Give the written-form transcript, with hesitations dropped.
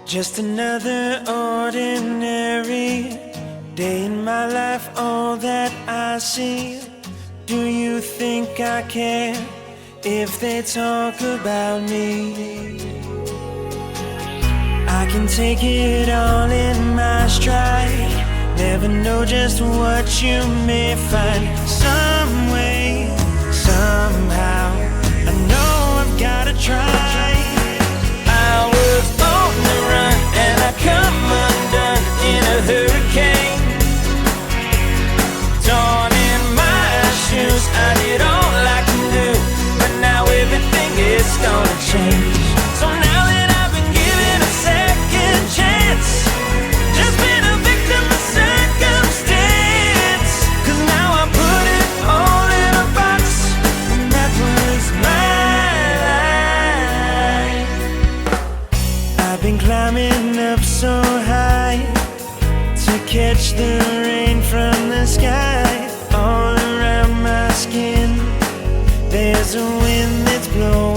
Just another ordinary day in my life, all that I see. Do you think I care if they talk about me? I can take it all in my stride. Never know just what you may find. Some way, somehow, I know I've gotta try. I was on the run and I come undone in a hurricane. Torn in my shoes, I did all I can do, but now everything is gonna change. So now that I've been given a second chance, just been a victim of circumstance. 'Cause now I put it all in a box, and that was my life. I've been climbing up so high to catch the rain from the sky. All around my skin, there's a wind that's blowing.